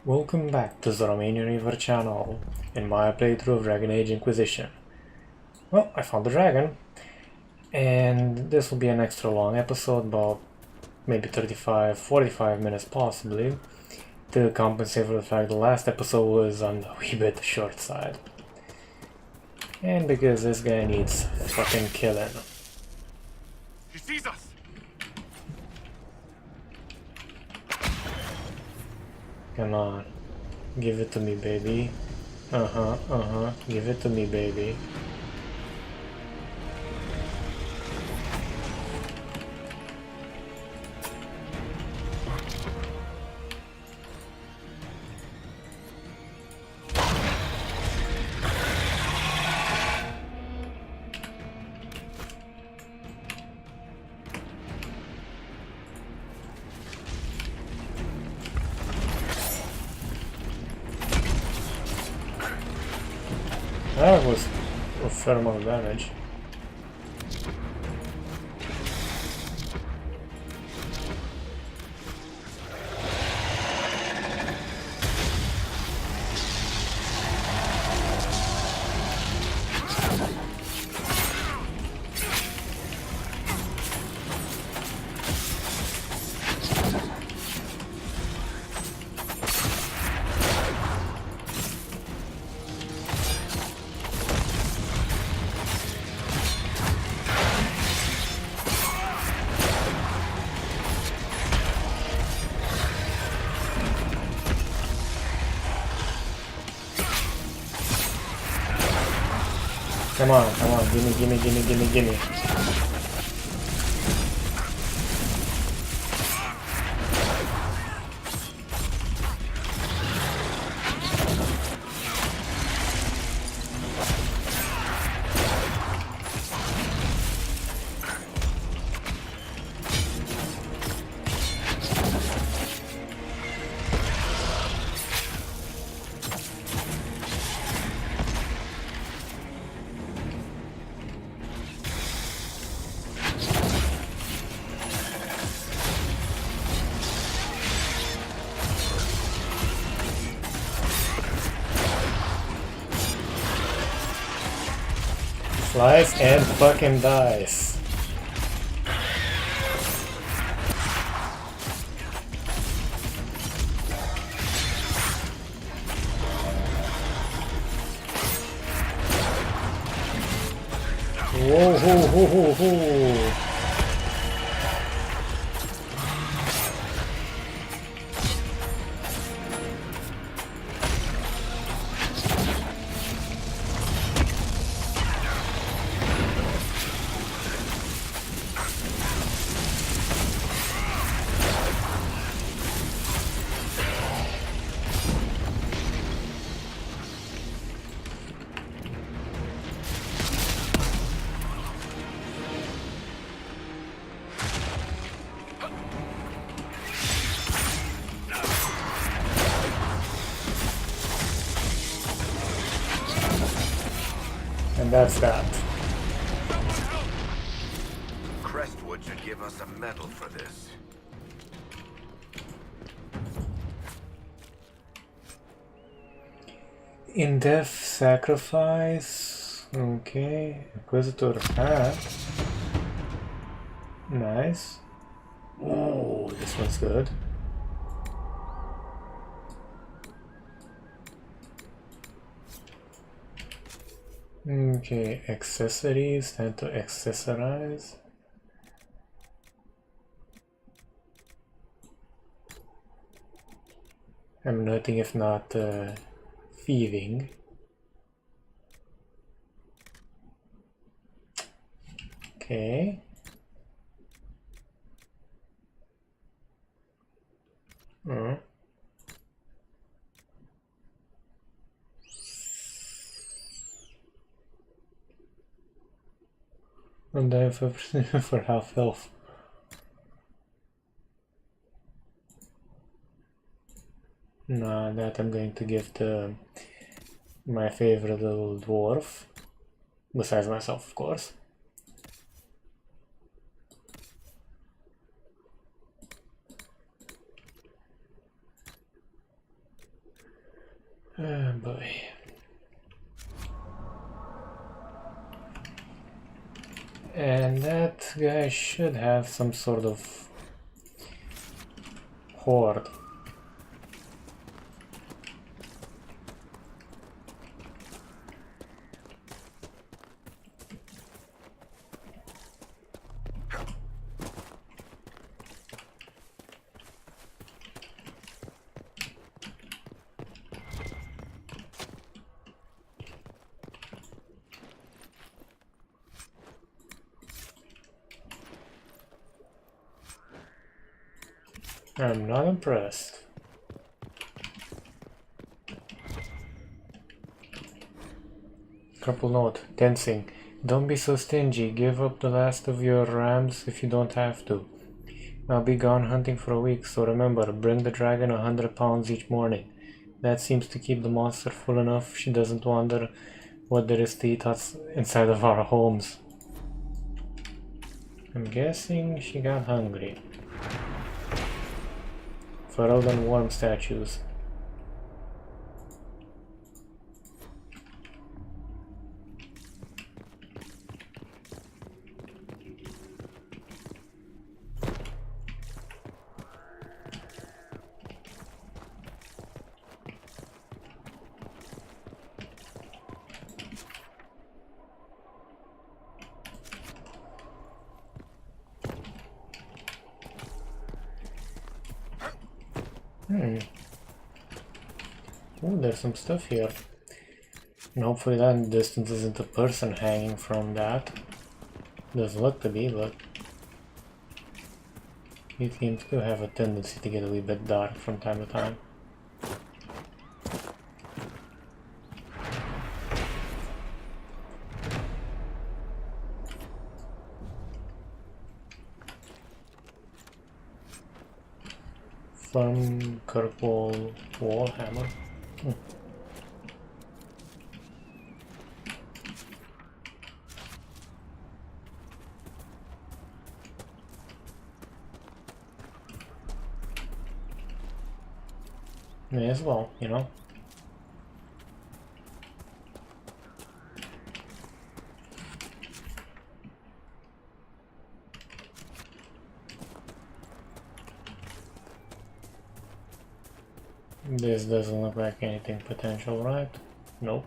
Welcome back to the Romanian Reaver channel, in my playthrough of Dragon Age Inquisition. Well, I found the dragon, and this will be an extra long episode, about maybe 35-45 minutes possibly, to compensate for the fact the last episode was on the wee bit short side. And because this guy needs fucking killing. He sees us! Come on. Give it to me, baby. Give it to me, baby. That was a fair amount of damage. Come on, gimme. Slice and fucking dice. Whoa, ho. And that's that. Crestwood should give us a medal for this. In-depth sacrifice. Okay. Inquisitor hat. Nice. Ooh, this one's good. Okay, accessories, time to accessorize. I'm noting if not thieving. Okay. And I have for half health. Nah, that I'm going to give to my favorite little dwarf. Besides myself, of course. Oh boy. And that guy should have some sort of horde. I'm not impressed. Couple note, tensing. Don't be so stingy, give up the last of your rams if you don't have to. I'll be gone hunting for a week, so remember, bring the dragon 100 pounds each morning. That seems to keep the monster full enough she doesn't wonder what there is to eat us inside of our homes. I'm guessing she got hungry. Furrowed and warm statues. Oh, there's some stuff here. And hopefully that distance isn't a person hanging from that. Doesn't look to be, but these games do have a tendency to get a wee bit dark from time to time. From Kirkwall Wallhammer. May as well, you know. This doesn't look like anything potential, right? Nope.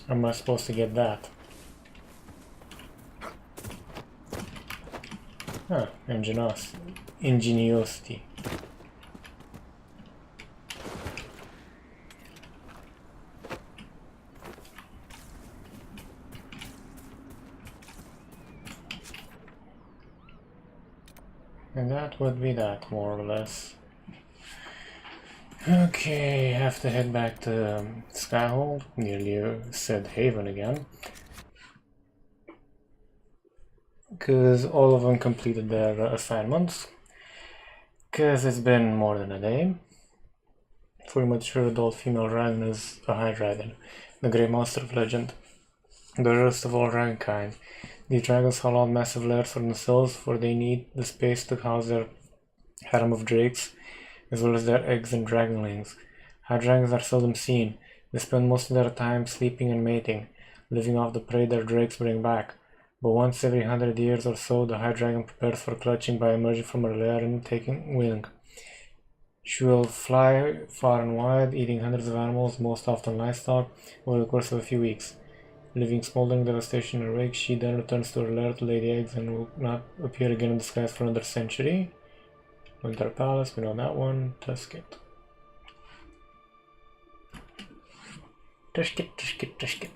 How am I supposed to get that? Huh, ingenuity. And that would be that, more or less. Okay, have to head back to Skyhold, nearly said Haven again. Because all of them completed their assignments. Because it's been more than a day. Fully mature adult female dragon is a high dragon, the grey monster of legend. The rarest of all dragon kind. These dragons haul out massive lairs for themselves, for they need the space to house their harem of drakes, as well as their eggs and dragonlings. High dragons are seldom seen. They spend most of their time sleeping and mating, living off the prey their drakes bring back. But once every 100 years or so, the high dragon prepares for clutching by emerging from her lair and taking wing. She will fly far and wide, eating hundreds of animals, most often livestock, over the course of a few weeks. Leaving smoldering devastation in her wake, she then returns to her lair to lay the eggs and will not appear again in the skies for another century. Winter Palace, we know that one. Tusk it. Tushkit.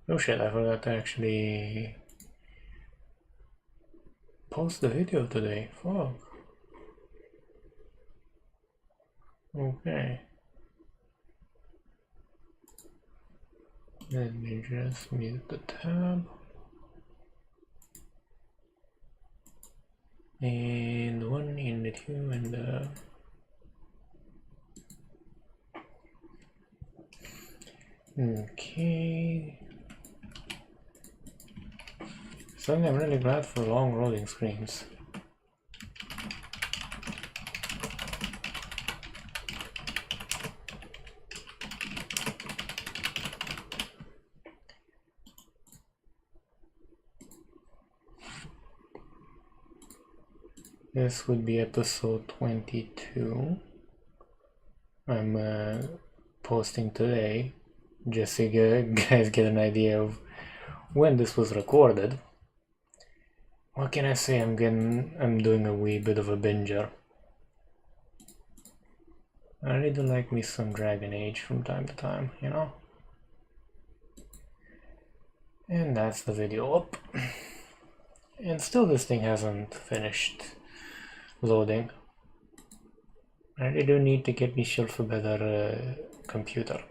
Oh shit, I forgot to actually post the video today. Fuck. Okay. Let me just mute the tab. And 1 and 2 and okay. Suddenly I'm really glad for long rolling screens. This would be episode 22. I'm posting today, just so you guys get an idea of when this was recorded. What can I say? I'm doing a wee bit of a binger. I really do like me some Dragon Age from time to time, you know? And that's the video up. And still this thing hasn't finished loading. I really do need to get myself a better computer.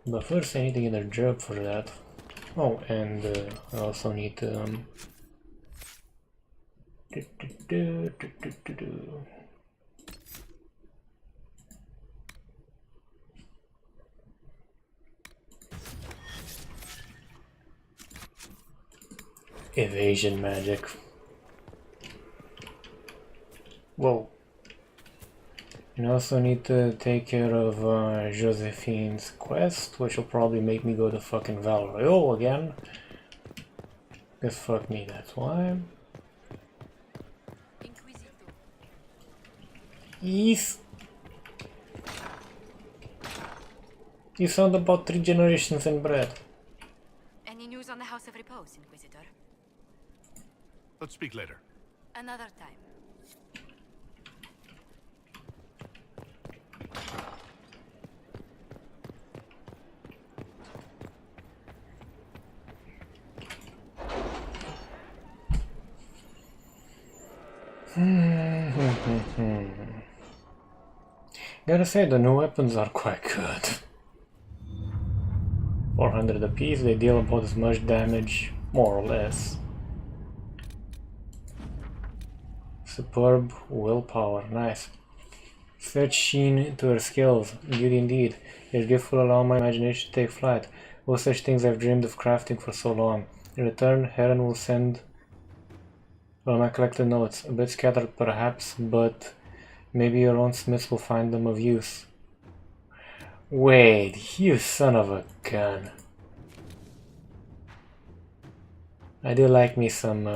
But first I need to get a job for that. Oh, and I also need to evasion magic. Whoa. And I also need to take care of Josephine's quest, which will probably make me go to fucking Val Royale again. Because fuck me, that's why. Yes. You sound about 3 generations inbred. Any news on the House of Repose, Inquisitor? Let's speak later. Another time. Gotta say, the new weapons are quite good. 400 apiece, they deal about as much damage, more or less. Superb willpower, nice. Fetch sheen to her skills, beauty indeed. Your gift will allow my imagination to take flight. All such things I've dreamed of crafting for so long. In return, Heron will send my collected notes, a bit scattered perhaps, but maybe your own smiths will find them of use. Wait, you son of a gun. I do like me some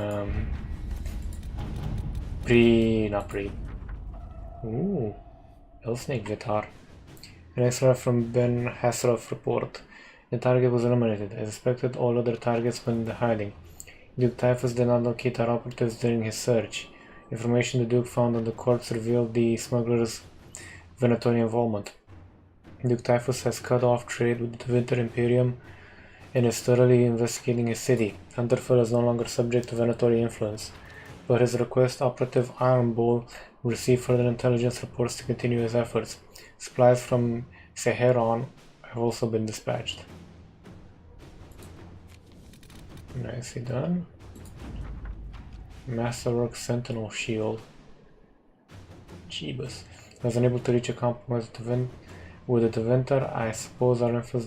Ooh, Elsnake guitar. An extra from Ben Hasselhoff report. The target was eliminated. As expected, all other targets went into hiding. Duke Typhus did not locate our operatives during his search. Information the Duke found on the corpse revealed the smuggler's Venatorian involvement. Duke Typhus has cut off trade with the Winter Imperium and is thoroughly investigating his city. Hunterfell is no longer subject to Venatorian influence. But his request operative Iron Bull will receive further intelligence reports to continue his efforts. Supplies from Seheron have also been dispatched. Nicely done. Masterwork Sentinel Shield. Jeebus. I was unable to reach a compromise with the Deventer. I suppose our influence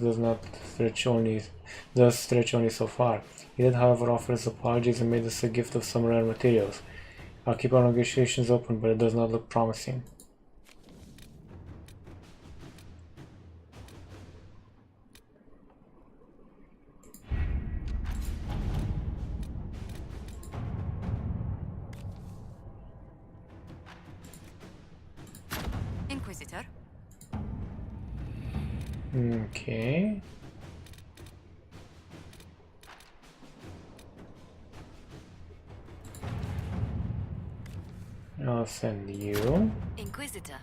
does stretch only so far. He did, however, offer his apologies and made us a gift of some rare materials. I'll keep our negotiations open, but it does not look promising. Inquisitor? Okay. I'll send you. Inquisitor.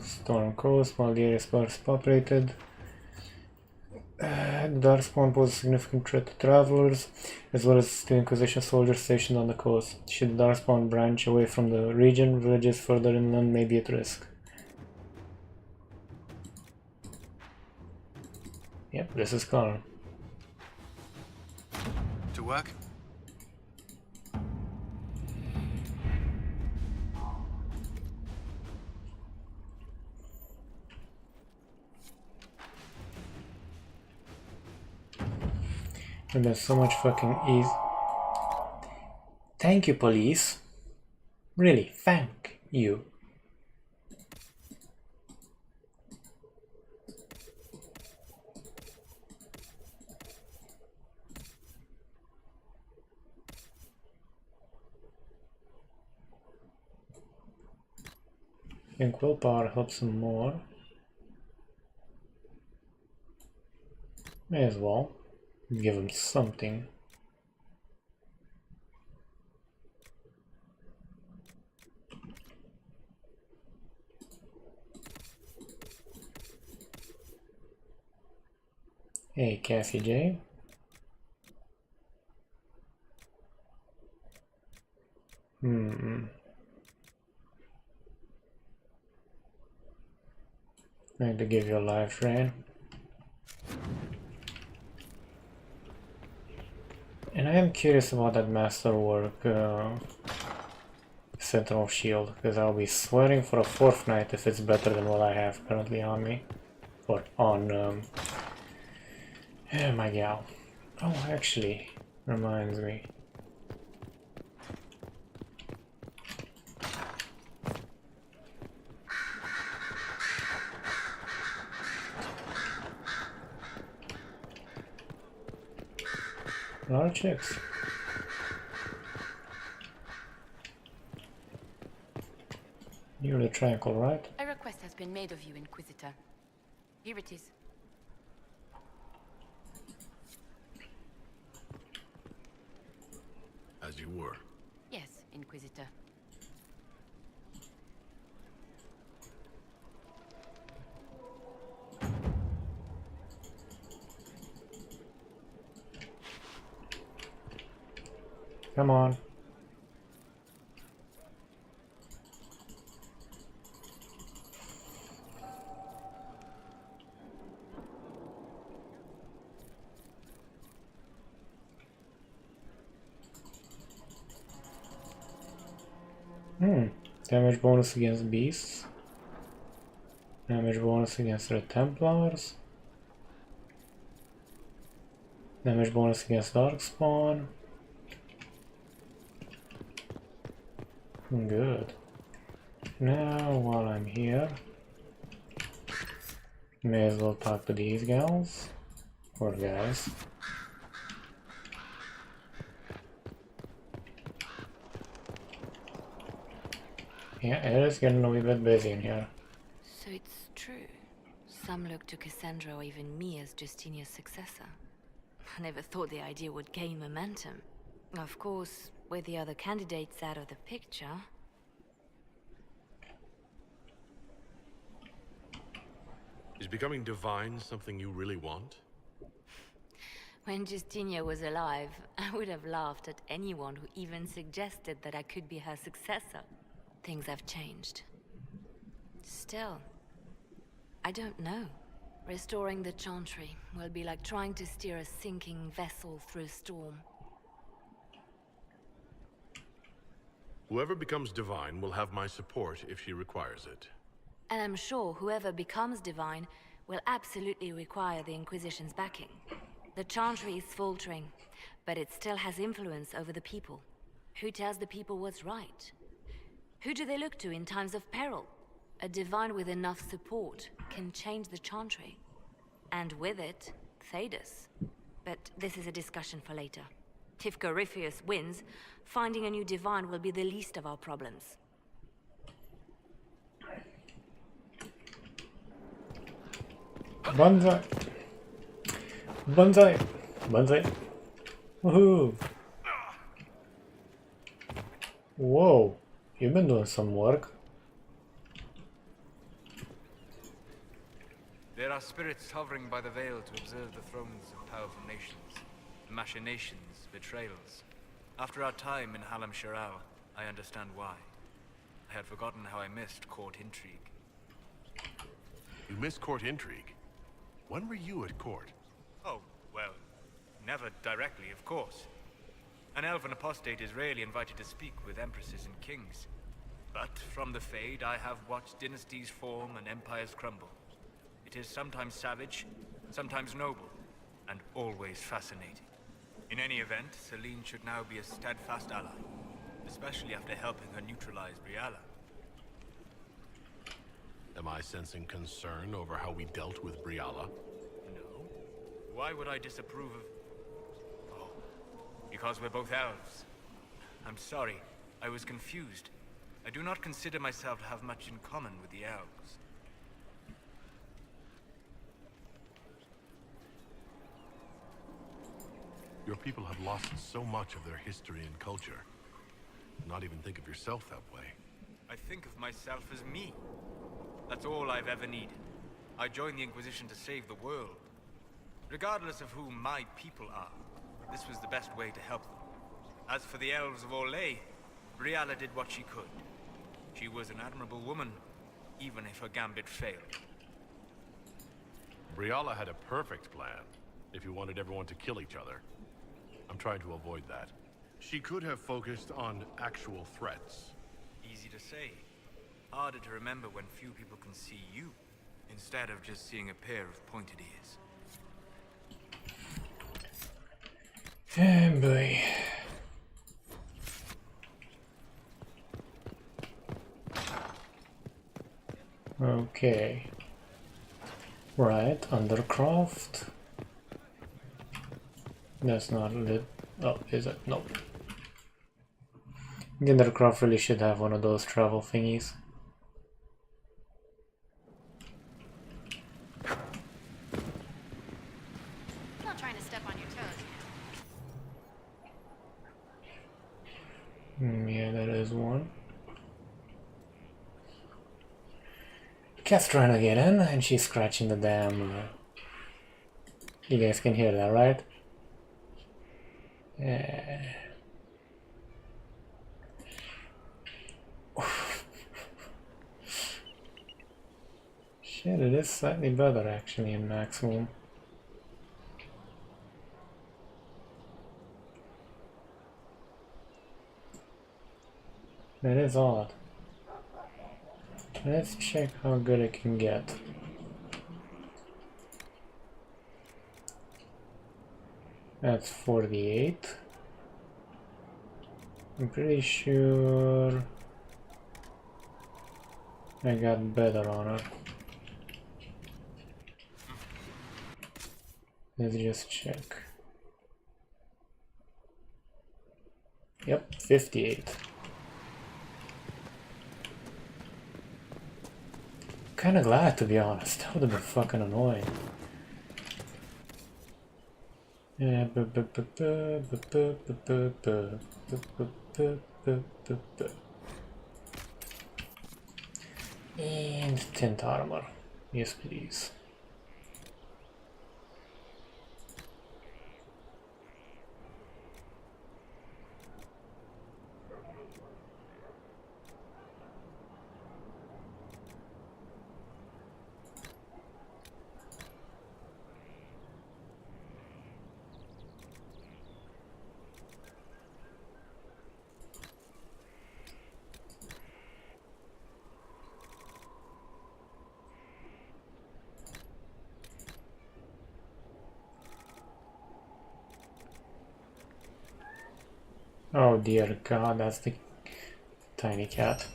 Storm Coast, while the area is sparsely populated. The Darkspawn poses a significant threat to travelers, as well as to Inquisition soldiers stationed on the coast. Should the Darkspawn branch away from the region, villages further inland may be at risk. Yep, this is Connor. To work? And there's so much fucking ease. Thank you, police. Really, thank you. I think willpower helps some more. May as well give him something. Hey, Cassie J. Going to give you a life drain. And I am curious about that masterwork Sentinel Shield, because I'll be swearing for a fourth night if it's better than what I have currently on me. Or on my gal. Oh, actually, reminds me. A lot of chicks. You're the tranquil, right? A request has been made of you, Inquisitor. Here it is. As you were. Yes, Inquisitor. Come on. Damage bonus against beasts. Damage bonus against Red Templars. Damage bonus against Darkspawn. Good. Now, while I'm here, may as well talk to these gals. Or guys. Yeah, it is getting a wee bit busy in here. So it's true. Some look to Cassandra or even me as Justinia's successor. I never thought the idea would gain momentum. Of course, with the other candidates out of the picture... Is becoming divine something you really want? When Justinia was alive, I would have laughed at anyone who even suggested that I could be her successor. Things have changed. Still, I don't know. Restoring the Chantry will be like trying to steer a sinking vessel through a storm. Whoever becomes divine will have my support if she requires it. And I'm sure whoever becomes divine will absolutely require the Inquisition's backing. The Chantry is faltering, but it still has influence over the people. Who tells the people what's right? Who do they look to in times of peril? A divine with enough support can change the Chantry. And with it, Thedas. But this is a discussion for later. If Corypheus wins, finding a new divine will be the least of our problems. Banzai! Banzai! Banzai! Woohoo! Whoa, you've been doing some work. There are spirits hovering by the veil to observe the thrones of powerful nations, machinations, betrayals. After our time in Halam Sharau, I understand why. I had forgotten how I missed court intrigue. You missed court intrigue? When were you at court? Oh, well, never directly, of course. An elven apostate is rarely invited to speak with empresses and kings. But from the Fade, I have watched dynasties form and empires crumble. It is sometimes savage, sometimes noble, and always fascinating. In any event, Celine should now be a steadfast ally, especially after helping her neutralize Briala. Am I sensing concern over how we dealt with Briala? No. Why would I disapprove of... Oh, because we're both elves. I'm sorry, I was confused. I do not consider myself to have much in common with the elves. Your people have lost so much of their history and culture. Not even think of yourself that way. I think of myself as me. That's all I've ever needed. I joined the Inquisition to save the world. Regardless of who my people are, this was the best way to help them. As for the elves of Orlais, Briala did what she could. She was an admirable woman, even if her gambit failed. Briala had a perfect plan, if you wanted everyone to kill each other. I'm trying to avoid that. She could have focused on actual threats. Easy to say. Harder to remember when few people can see you, instead of just seeing a pair of pointed ears. Oh boy. Okay. Right, Undercraft. That's not lit. Oh, is it? Nope. Undercraft really should have one of those travel thingies. Not trying to step on your toes. Yeah, that is one. Cat's trying to get in and she's scratching the damn... You guys can hear that, right? Yeah. Shit, it is slightly better actually in maximum. That is odd. Let's check how good it can get. That's 48. I'm pretty sure I got better on it. Let's just check. Yep, 58. Kinda glad, to be honest. That would have been fucking annoying. Yeah, and 10th armor. Yes, please. Oh dear god, that's the tiny cat.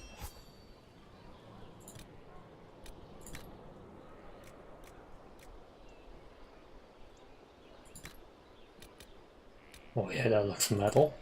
Oh yeah, that looks metal.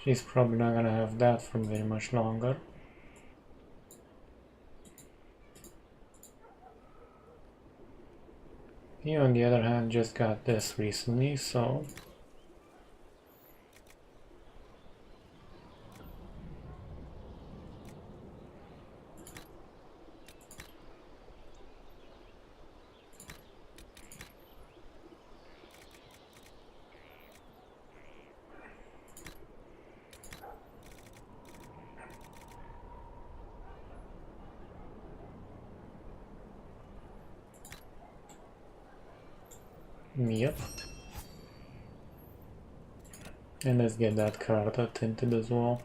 She's probably not gonna have that for very much longer. You, on the other hand, just got this recently, so... Yep. And let's get that card tinted as well.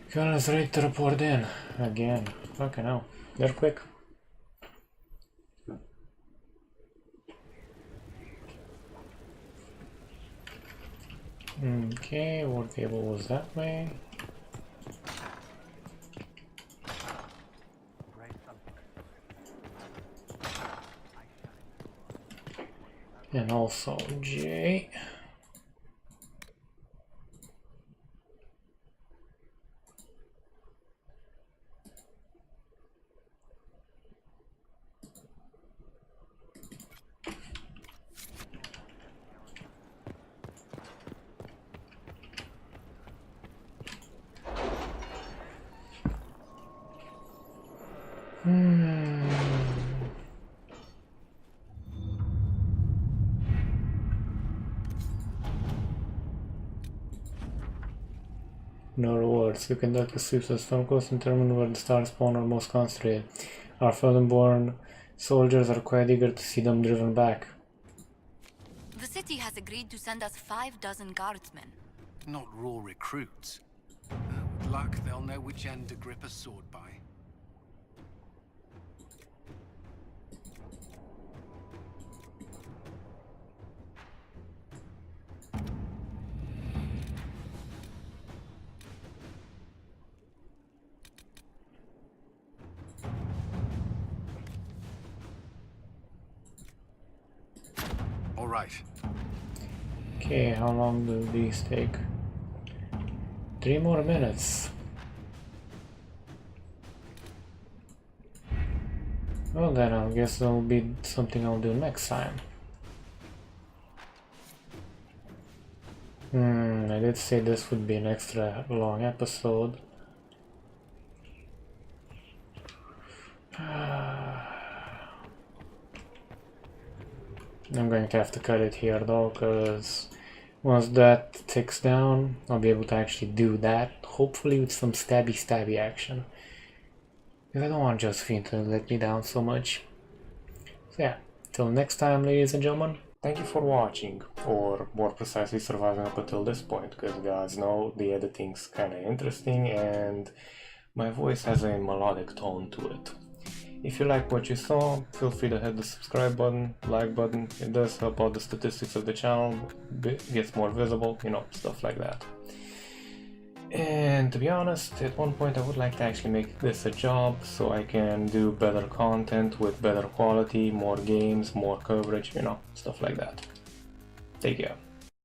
Colonel's ready to report in again. Fucking hell. They're quick. Okay, war table was that way. And also J. No rewards. You conduct a sweep of storm coast and determine where the stars spawn are most concentrated. Our Feldenborn soldiers are quite eager to see them driven back. The city has agreed to send us 5 dozen guardsmen. Not raw recruits. With luck, they'll know which end to grip a sword by. All right. Okay, how long do these take? 3 more minutes. Well then, I guess that'll be something I'll do next time. I did say this would be an extra long episode. I'm going to have to cut it here though, because once that ticks down, I'll be able to actually do that, hopefully with some stabby action. Because I don't want Josephine to let me down so much. So yeah, till next time, ladies and gentlemen, thank you for watching, or more precisely surviving up until this point, because you guys know the editing's kinda interesting and my voice has a melodic tone to it. If you like what you saw, feel free to hit the subscribe button, like button. It does help out the statistics of the channel, gets more visible, you know, stuff like that. And to be honest, at one point I would like to actually make this a job so I can do better content with better quality, more games, more coverage, you know, stuff like that. Take care.